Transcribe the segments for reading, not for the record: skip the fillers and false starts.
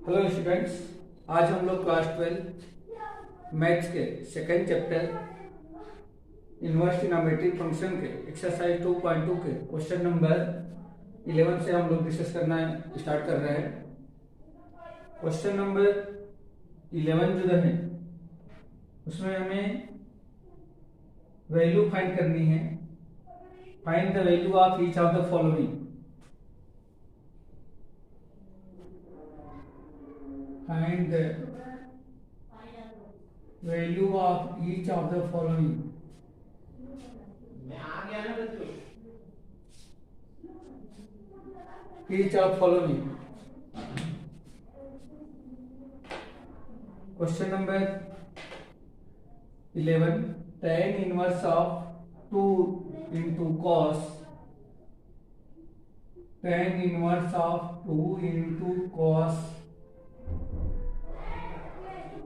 Hello students, आज हम लोग क्लास 12 मैथ्स के second chapter inverse trigonometric function के एक्सरसाइज 2.2 के क्वेश्चन नंबर 11 से हम लोग डिस्कस करना स्टार्ट कर रहे हैं। क्वेश्चन नंबर 11 जो है उसमें हमें वैल्यू फाइंड करनी है। Find the value of each of the following. Find the value of each of the following. Each of following. Question number 11. Tan inverse of 2 into cos. Tan inverse of 2 into cos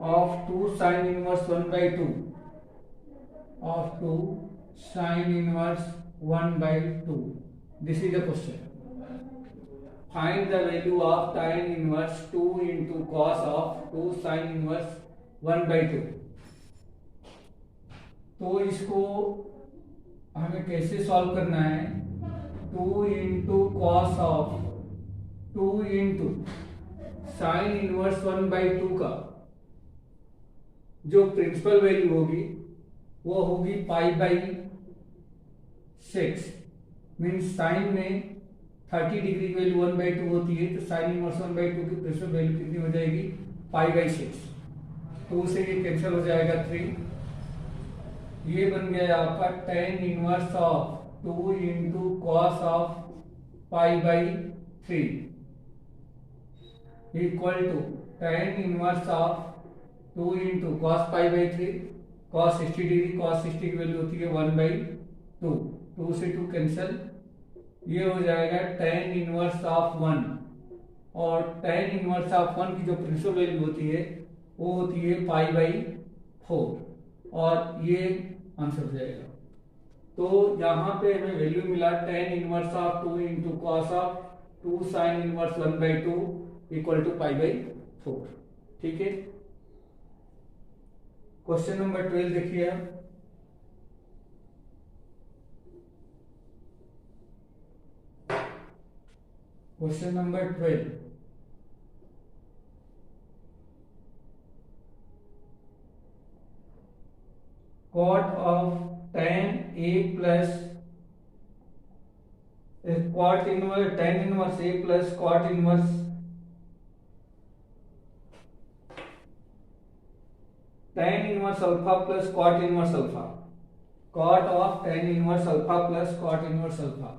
of 2 sin inverse 1 by 2 of 2 sin inverse 1 by 2. This is the question. Find the value of tan inverse 2 into cos of 2 sin inverse 1 by 2. तो इसको हमें कैसे solve करना है? 2 into cos of 2 into sin inverse 1 by 2 का जो principal value होगी वो होगी पाई बाई 6। मीन्स साइन में 30 डिग्री की वैल्यू 1 बाई 2 होती है, तो साइन इनवर्स 1 बाई 2 की प्रिंसिपल वैल्यू कितनी हो जाएगी? Pi by 6। तो उसे ये कैंसिल हो जाएगा 3। ये बन गया आपका tan inverse of 2 into cos of pi by 3 equal to tan inverse of 2 into cos pi by 3 cos 60 degree. Cos 60 की वैल्यू होती है 1 बाई 2। 2 से 2 कैंसिल। ये हो जाएगा tan इनवर्स ऑफ 1, और tan इनवर्स ऑफ 1 की जो प्रिंसिपल वैल्यू होती है वो होती है पाई बाई 4, और ये आंसर हो जाएगा। तो यहाँ पे हमें वैल्यू मिला tan inverse of 2 into cos of 2 sine inverse 1 by 2 equal to pi by 4। ठीक है। क्वेश्चन नंबर 12 देखिए आप। Question number 12। cot of tan a plus cot inverse tan inverse a plus cot inverse tan inverse alpha plus cot inverse alpha. Cot of tan inverse alpha plus cot inverse alpha.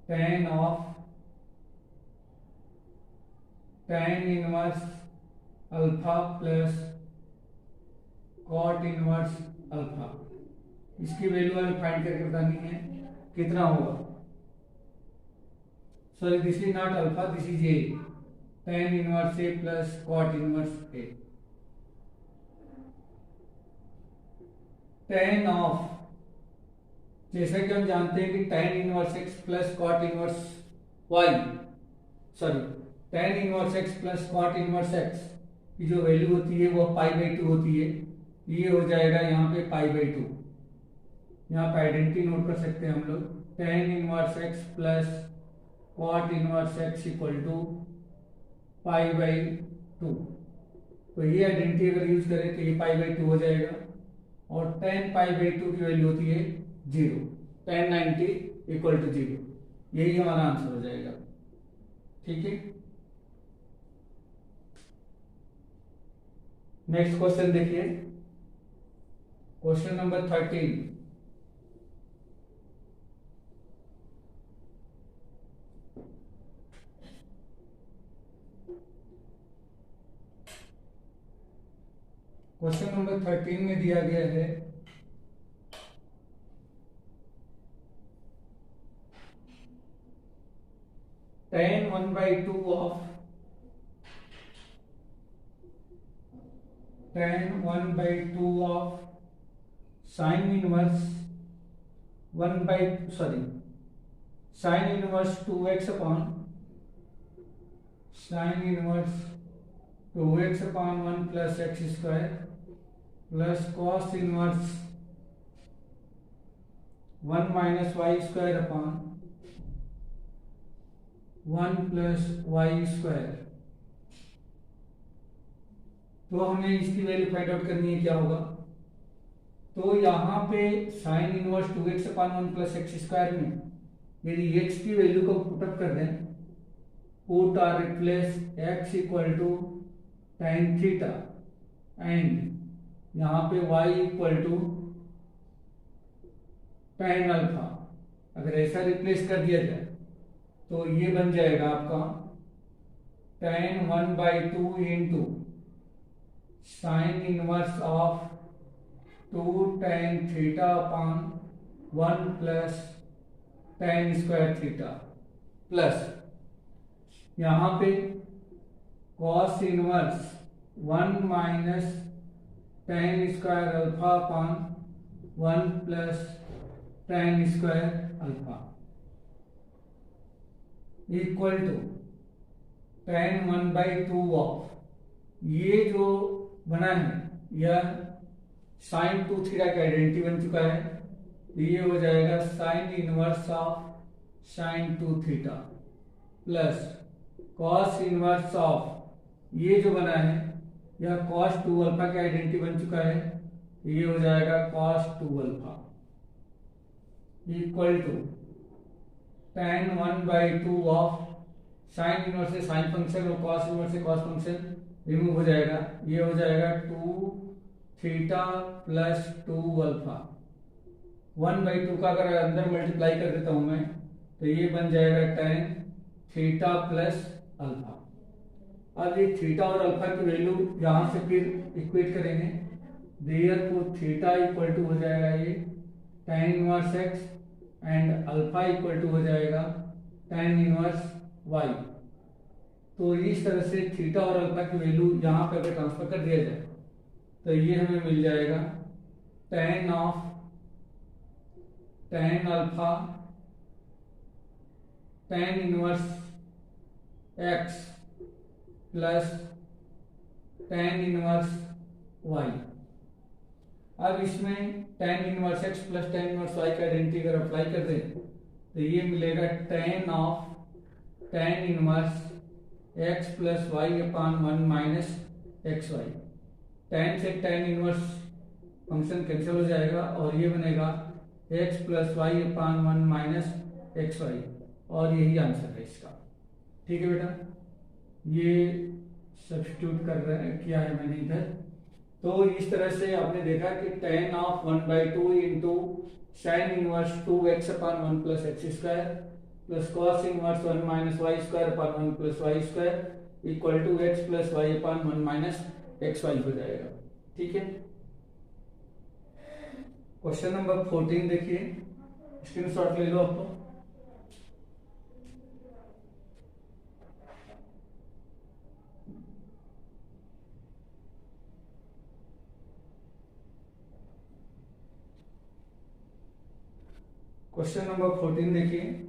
Tan of tan inverse alpha plus cot inverse alpha. इसकी value हमें find करके बतानी है कितना होगा। Sorry, this is not alpha, this is a. tan inverse A plus cot inverse A. tan of, जैसा कि हम जानते हैं कि tan inverse x plus cot inverse y, sorry tan inverse x plus cot inverse x की जो value होती है वो पाई बाई 2 होती है। ये हो जाएगा यहाँ पे पाई बाई 2। यहाँ पे आइडेंटिटी नोट कर सकते हैं हम लोग। tan inverse x plus cot inverse x equal to pi by 2। तो ये आइडेंटिटी अगर यूज करें तो ये पाई बाई 2 हो जाएगा, और tan पाई बाई 2 की वैल्यू होती है 0। tan 90 equal to 0। यही हमारा आंसर हो जाएगा। ठीक है। नेक्स्ट क्वेश्चन देखिए। Question number 13। क्वेश्चन नंबर 13 में दिया गया है tan 1 by 2 of tan 1 by 2 of sine inverse sine inverse 2x upon sine inverse 2x upon 1 plus x square plus cos inverse 1 minus y square upon 1 plus y square. तो हमें इसकी value find out करनी है, क्या होगा? तो यहाँ पे sign inverse 2x upon 1 plus x square में यदि x की वैल्यू को पुटअप कर दें, पुट और replace x equal to tan theta and यहाँ पे y equal to tan alpha, अगर ऐसा रिप्लेस कर दिया जाए तो ये बन जाएगा आपका tan 1/2 into sine inverse of 2 tan theta upon 1 plus tan square theta plus यहाँ पे cos inverse 1 minus tan square alpha upon 1 plus tan square alpha equal to tan 1/2 of, ये जो बना है यह साइन 2 थीटा का आइडेंटिटी बन चुका है, तो ये हो जाएगा sign inverse of sine 2 theta plus cos inverse of, ये जो बना है यह कॉस 2 अल्फा का आइडेंटिटी बन चुका है, तो ये हो जाएगा cos 2 alpha equal to tan 1/2 of sine inverse से साइन फंक्शन और कॉस इनवर्स से कॉस फंक्शन रिमूव हो जाएगा, ये हो जाएगा 2 थीटा प्लस 2 अल्फा। 1/2 का अगर अंदर मल्टीप्लाई कर देता हूं मैं तो ये बन जाएगा tan थीटा प्लस अल्फा। अब ये थीटा और अल्फा की वैल्यू यहां से फिर इक्वेट करेंगे, देयरफॉर थीटा इक्वल टू हो जाएगा ये tan inverse x and alpha equal to हो जाएगा tan इनवर्स y। तो इस तरह से थीटा और अल्फा की वैल्यू यहाँ पे अगर ट्रांसफर कर दिया जाए तो ये हमें मिल जाएगा tan alpha tan inverse x plus tan inverse y। अब इसमें tan inverse x plus tan inverse y का आइडेंटिटी अगर अप्लाई कर दें तो ये मिलेगा tan inverse x plus y upon 1 minus x y. tan से tan इनवर्स फंक्शन कैंसिल हो जाएगा और ये बनेगा x plus y upon 1 minus x y, और यही आंसर है इसका। ठीक है बेटा, ये सब्स्टिट्यूट किया है मैंने इधर। तो इस तरह से आपने देखा कि tan of 1/2 into sine inverse 2x upon 1 plus x square plus cos inverse 1 minus y square upon 1 plus y square equal to x plus y upon 1 minus x y हो जाएगा। ठीक है, क्वेश्चन नंबर 14 देखिए, screenshot ले लो आप लोग। Question number 14 देखिए,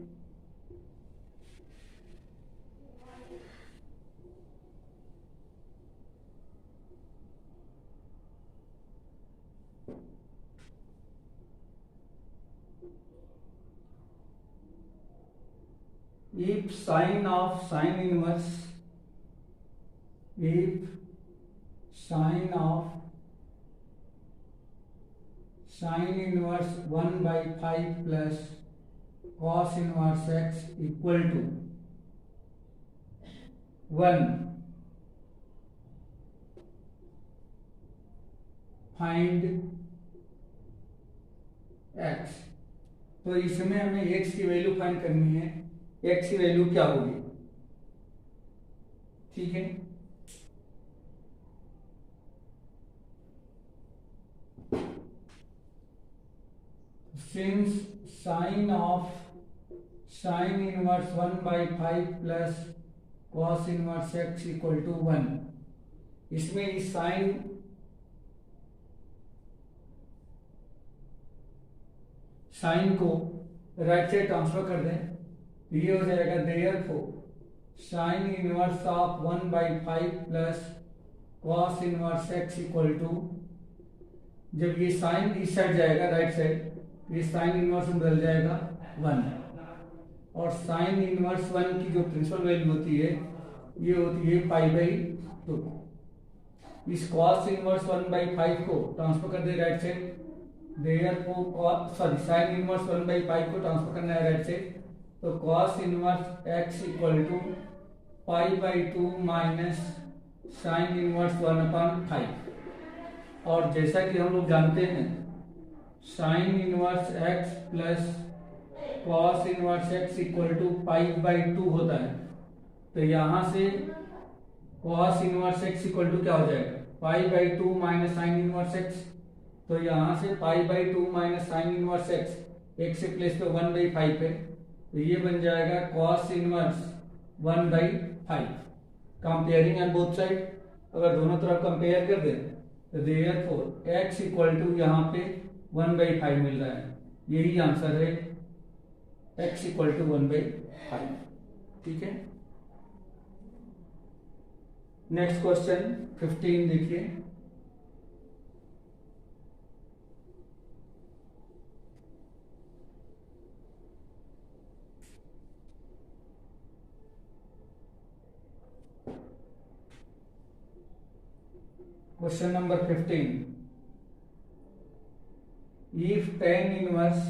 if sine of sine inverse, if sine of sine inverse 1/5 plus cos inverse x equal to 1, find x। तो इसमें हमें x की वैल्यू फाइंड करनी है, x की वैल्यू क्या होगी? ठीक है, since sine of sine inverse 1/5 plus cos inverse x equal to 1, इसमें इस साइन साइन को राइट साइड ट्रांसफर कर दें तो ये हो जाएगा therefore sine inverse of 1/5 plus cos inverse x equal to, जब ये साइन इस साइड जाएगा राइट साइड, ये साइन इनवर्स में बदल जाएगा 1, और साइन इनवर्स 1 की जो प्रिंसिपल वैल्यू होती है ये होती है π/2। इस cos इनवर्स 1/5 को ट्रांसफर कर दे right side, therefore sine inverse 1/5 को ट्रांसफर करना है राइट साइड, तो cos inverse x equal to π/2 minus sine inverse 1/5। और जैसा कि हम लोग जानते हैं sine inverse x plus cos inverse x equal to π/2 होता है, तो यहाँ से cos inverse x equal to क्या हो जाएगा π/2 माइनस साइन इनवर्स x, तो यहाँ से π/2 माइनस साइन इनवर्स x से प्लेस पे 1/5 है, तो ये बन जाएगा cos inverse 1/5। Comparing and both side, अगर दोनों तरफ कंपेयर कर दें तो देयरफॉर x इक्वल टू यहाँ पे 1/5 मिल रहा है, यही आंसर है x इक्वल टू 1/5। ठीक है, नेक्स्ट क्वेश्चन 15 देखिए। Question number 15, if tan inverse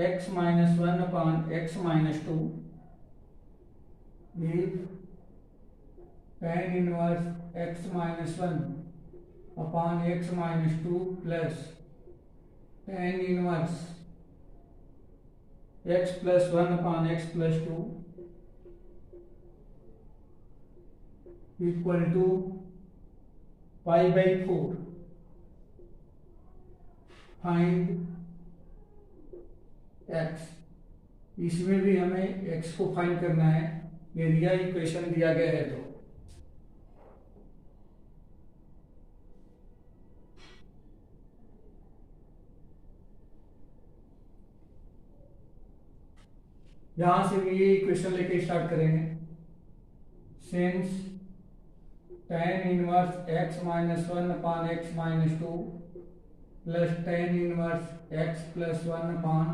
x minus 1 upon x minus 2, if tan inverse x minus 1 upon x minus 2 plus tan inverse x plus 1 upon x plus 2 equal to π/4, find x। इसमें भी हमें x को find करना है, ये दिया equation दिया गया है, तो यहां से भी ये इक्वेशन लेके स्टार्ट करेंगे। Since tan inverse x minus 1 upon x minus 2 plus tan inverse x plus 1 upon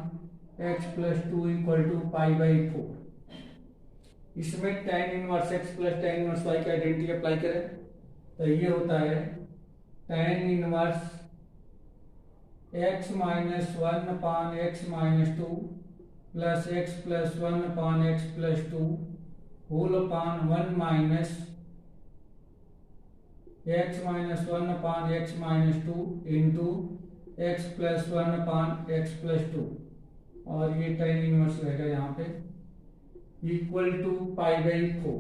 x plus 2 equal to π/4। इसमें tan inverse x plus tan inverse y की आइडेंटिटी अप्लाई करें तो ये होता है tan inverse x minus 1 upon x minus 2 plus x plus 1 upon x plus 2 whole upon 1 minus x minus 1 upon x minus 2 into x plus 1 upon x plus 2, और ये tan inverse रहेगा यहाँ पे इक्वल टू π/4।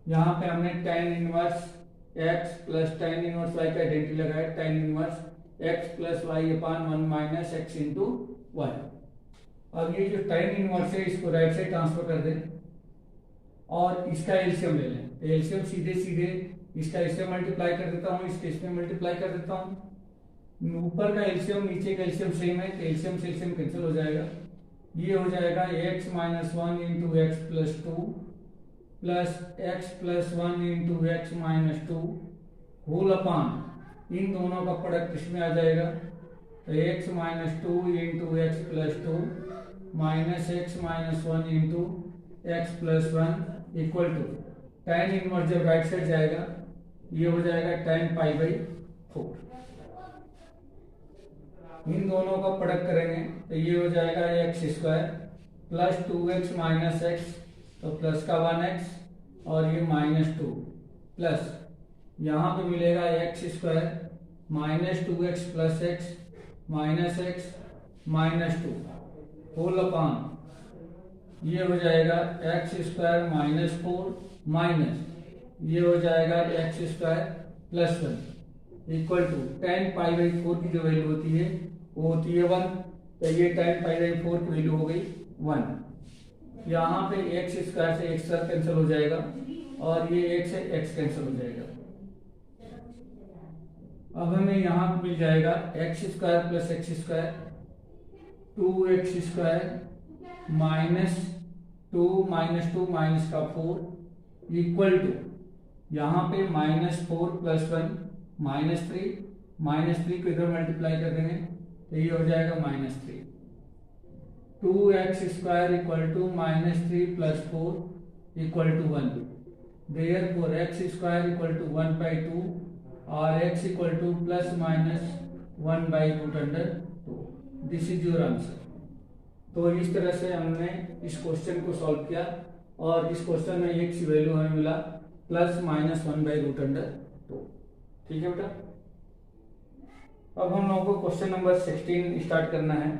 यहाँ पे हमने tan inverse x plus tan inverse y का identity लगाया, tan inverse x plus y upon 1 minus x into y। अब ये जो tan इनवर्स है इसको राइट साइड ट्रांसफर कर दें और इसका एलसीएम ले लें, तो एलसीएम सीधे सीधे इसका इससे मल्टीप्लाई कर देता हूँ, इसके इसमें मल्टीप्लाई कर देता हूँ। ऊपर का एलसीएम नीचे का एलसीएम सेम है, तो एलसीएम से एलसीएम कैंसिल हो जाएगा। ये हो जाएगा x minus 1 into x plus 2 plus x plus 1 into x minus 2 whole upon इन दोनों का प्रोडक्ट इसमें आ जाएगा, तो x minus 2 into x plus 2 minus x minus 1 into x plus 1 equal to tan inverse जब राइट साइड जाएगा ये हो जाएगा tan π/4। इन दोनों का प्रोडक्ट करेंगे तो ये हो जाएगा x square plus 2x minus x, तो प्लस का 1x और ये माइनस 2 प्लस यहाँ पे मिलेगा x square minus 2x plus x minus x minus 2 whole upon ये हो जाएगा एक्स स्क्वायर माइनस 4 माइनस ये हो जाएगा x square plus 1 equal to tan π/4 की जो वैल्यू होती है वो होती है 1, तो ये tan π/4 की वैल्यू हो गई 1। यहाँ पे एक्स स्क्वायर से एक्स कैंसिल हो जाएगा और ये एक्स से एक्स कैंसिल हो जाएगा। अब हमें यहाँ मिल जाएगा x square plus x square 2x² minus 2 minus 2 minus का 4 इक्वल टू यहाँ पे -4 + 1 -3 -3 को इधर मल्टीप्लाई कर देंगे तो ये हो जाएगा -3। 2x² equal to -3 + 4 equal to 1। Therefore x² equal to 1/2 और x equal to ±1/√2। This is your answer. तो इस तरह से हमने इस क्वेश्चन को सॉल्व किया और इस क्वेश्चन में x की वैल्यू हमें मिला ±1/√2। ठीक है बेटा। अब हम लोगों को क्वेश्चन नंबर 16 स्टार्ट करना है।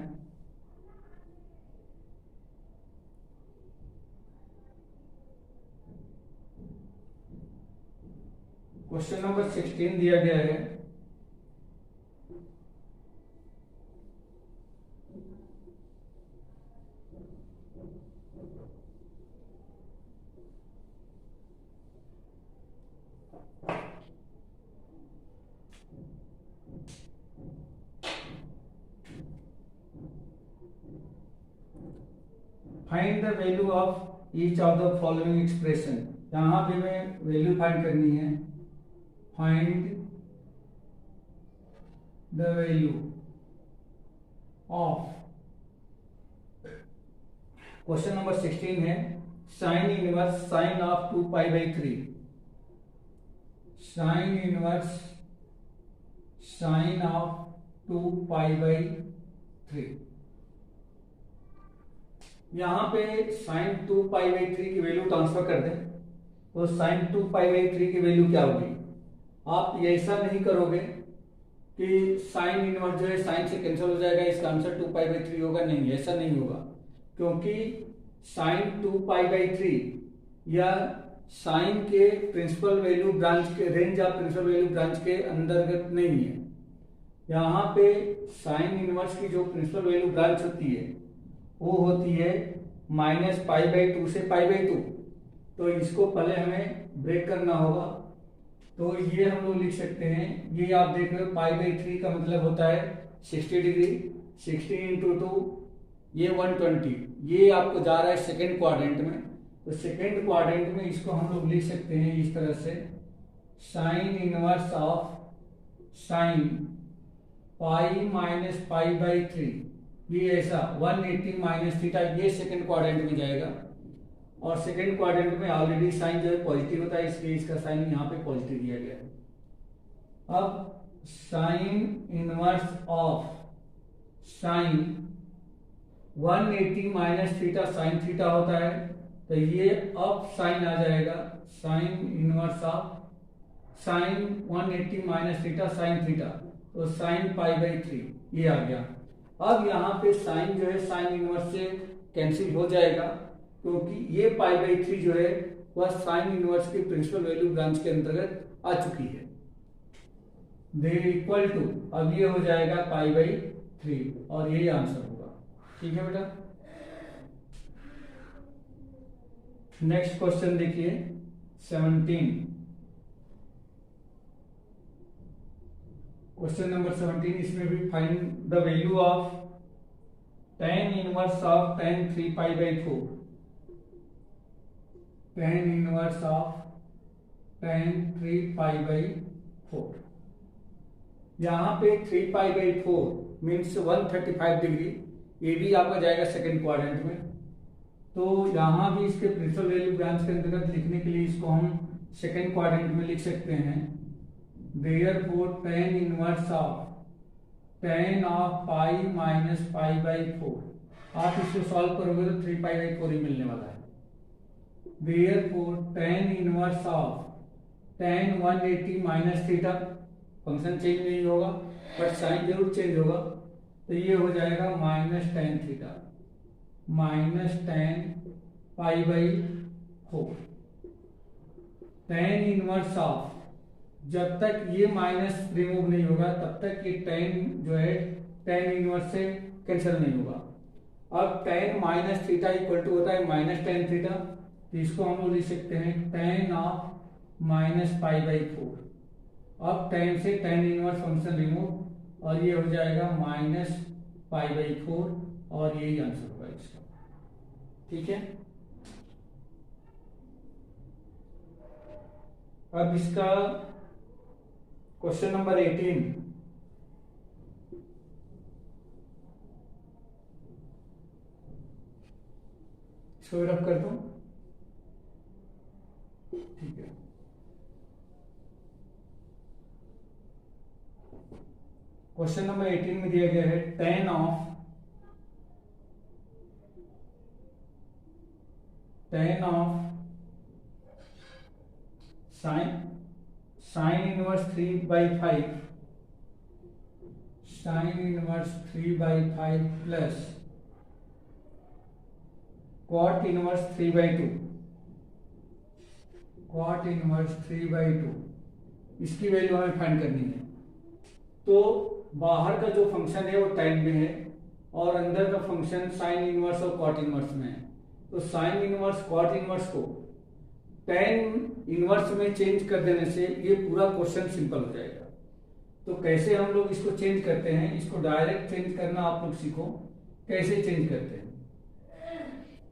क्वेश्चन नंबर 16 दिया गया है find the value of each of the following expression. यहां भी हमें वैल्यू फाइंड करनी है। Find the value of, question number 16 है sine inverse sine of 2π/3। Sine inverse sine of 2π/3। यहां पे साइन 2π/3 की वैल्यू ट्रांसफर कर दें तो साइन 2π/3 की वैल्यू क्या होगी। आप ऐसा नहीं करोगे कि साइन इनवर्स जो है साइन से कैंसिल हो जाएगा, इसका आंसर 2π/3 होगा। नहीं, ऐसा नहीं होगा, क्योंकि साइन 2π/3 या साइन के प्रिंसिपल वैल्यू ब्रांच के range of principal value branch के अंतर्गत नहीं है। यहाँ पे साइन इनवर्स की जो प्रिंसिपल वैल्यू ब्रांच होती है वो होती है -π/2 से π/2। तो इसको पहले हमें ब्रेक करना होगा। तो ये हम लोग लिख सकते हैं, ये आप देख रहे हो π/3 का मतलब होता है 60 डिग्री। 60 × 2 ये 120। ये आपको जा रहा है सेकेंड क्वाड्रेंट में। तो सेकेंड क्वाड्रेंट में इसको हम लोग लिख सकते हैं इस तरह से, साइन इनवर्स ऑफ साइन π - π/3। ये ऐसा 180 माइनस थीटा, ये सेकेंड क्वाड्रेंट में जाएगा। और सेकेंड क्वाड्रेंट में ऑलरेडी साइन जो है पॉजिटिव होता है, इसलिए इसका साइन यहाँ पे पॉजिटिव दिया गया है। अब sign inverse of sine 180 minus theta sine theta होता है, तो ये अब साइन आ जाएगा। Sign inverse of sine 180 minus theta sine theta, तो साइन π/3 ये आ गया। अब यहाँ पे साइन जो है साइन इनवर्स से कैंसिल हो जाएगा, क्योंकि ये π/3 जो है वह साइन इनवर्स की प्रिंसिपल वैल्यू ब्रांच के अंतर्गत आ चुकी है। दे इक्वल टू, अब ये हो जाएगा π/3 और यही आंसर होगा। ठीक है बेटा। नेक्स्ट क्वेश्चन देखिए 17। क्वेश्चन नंबर 17, इसमें भी find the value of tan inverse of tan 3π/4। tan inverse of tan 3π/4। यहाँ पे 3π/4 मीन्स 135 डिग्री। ये भी आपका जाएगा सेकेंड क्वाड्रेंट में। तो यहाँ भी इसके प्रिंसिपल वैल्यू ब्रांच के अंतर्गत लिखने के लिए इसको हम सेकेंड क्वाड्रेंट में लिख सकते हैं। Therefore tan inverse of tan of π - π/4। आप इसको सॉल्व करोगे तो 3π/4 ही मिलने वाला है। Therefore tan inverse of tan 180 minus theta, function change नहीं होगा बट साइन जरूर चेंज होगा, तो ये हो जाएगा -tan theta -tan π/4। tan inverse of, जब तक ये माइनस रिमूव नहीं होगा तब तक ये tan जो है tan इनवर्स से कैंसिल नहीं होगा। अब tan - थीटा इक्वल टू होता है -tan थीटा, तो इसको हम लोग लिख सकते हैं tan ऑफ -π/4। अब tan से tan इनवर्स फंक्शन रिमूव और ये हो जाएगा π/4 और यही आंसर होगा इसका। ठीक है, अब इसका क्वेश्चन नंबर 18, इसको रब कर दूं। ठीक है, क्वेश्चन नंबर 18 में दिया गया है tan of sine inverse 3/5 plus cot inverse 3/2 इसकी वैल्यू हमें फाइंड करनी है। तो बाहर का जो फंक्शन है वो tan में है और अंदर का फंक्शन साइन इनवर्स और cot इनवर्स में है। तो साइन इनवर्स cot इनवर्स को tan इनवर्स में चेंज कर देने से ये पूरा क्वेश्चन सिंपल हो जाएगा। तो कैसे हम लोग इसको चेंज करते हैं, इसको डायरेक्ट चेंज करना आप लोग सीखो कैसे चेंज करते हैं।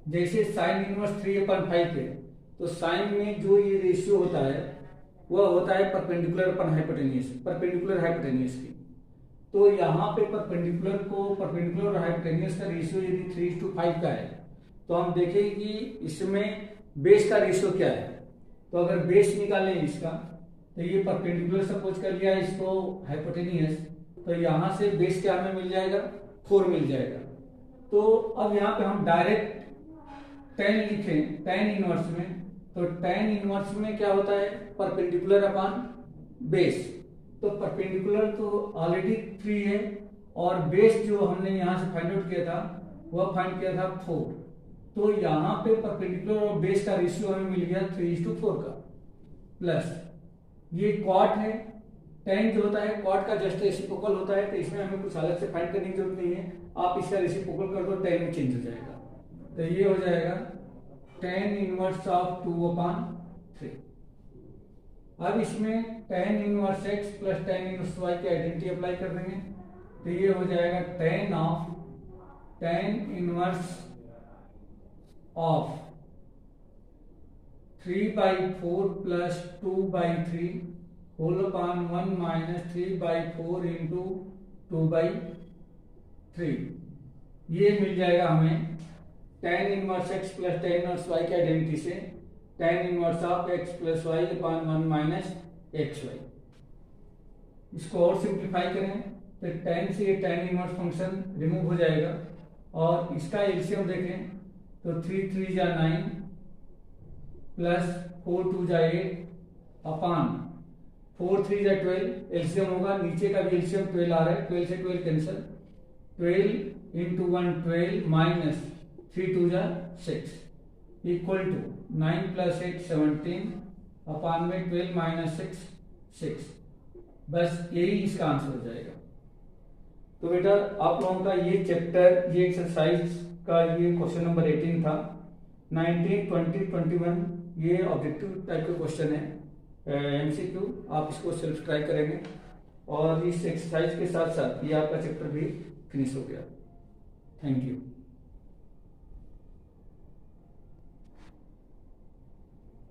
जैसे साइन इनवर्स 3/5 है तो साइन में जो ये रेशियो होता है वह होता है परपेंडिकुलर हाइपोटेन्यूस की। तो यहाँ पे परपेंडिकुलर और हाइपोटेन्यूस का रेशियो यदि 3:5 का है तो हम देखेंगे कि इसमें बेस का रेशियो क्या है। तो अगर बेस निकालें इसका तो ये परपेंडिकुलर सपोज कर लिया इसको हाइपोटेन्यूस, तो यहाँ से बेस क्या हमें मिल जाएगा, 4 मिल जाएगा। तो अब यहाँ पे हम डायरेक्ट tan लिखें tan इनवर्स में, तो tan इनवर्स में क्या होता है परपेंडिकुलर अपॉन बेस। तो परपेंडिकुलर तो ऑलरेडी 3 है और बेस जो हमने यहाँ से फाइंड आउट किया था वह फाइंड किया था 4। तो यहाँ पे परपेंडिकुलर और बेस का रेशियो हमें मिल गया 3:4 का। प्लस ये cot है, tan जो होता है cot का जस्ट रेसिप्रोकल होता है, तो इसमें हमें कुछ अलग से फाइंड करने की जरूरत नहीं है। आप इसका रेसिप्रोकल कर दो tan में चेंज हो जाएगा। तो ये हो जाएगा tan इनवर्स ऑफ 2/3। अब इसमें tan inverse x plus tan inverse y की आइडेंटिटी अप्लाई कर देंगे। तो ये हो जाएगा tan inverse of 3/4 plus 2/3 whole upon 1 minus 3/4 into 2/3। ये मिल जाएगा हमें tan inverse x plus tan inverse y की आइडेंटिटी से tan inverse of x plus y upon 1 minus xy। इसको और सिंप्लीफाई करें तो tan से ये tan इनवर्स फंक्शन रिमूव हो जाएगा और इसका एलसीएम देखें तो 3 3 जा 9 प्लस 4 2 जा 8 अपॉन 4 3 जा 12, एलसीएम होगा, नीचे का भी एलसीएम 12 आ रहा है, 12 से 12 कैंसिल, 12 इंटू 1 12 माइनस 3 2 जा 6 इक्वल टू 9 प्लस 8 17 अपॉन में 12 माइनस 6। बस यही इसका आंसर हो जाएगा। तो बेटा आप लोगों का ये चैप्टर, ये एक्सरसाइज का ये क्वेश्चन नंबर 18 था। 19 20 21 ये ऑब्जेक्टिव टाइप का क्वेश्चन है, एमसीक्यू। आप इसको सेल्फ ट्राई करेंगे और इस एक्सरसाइज के साथ साथ ये आपका चैप्टर भी फिनिश हो गया। Thank you.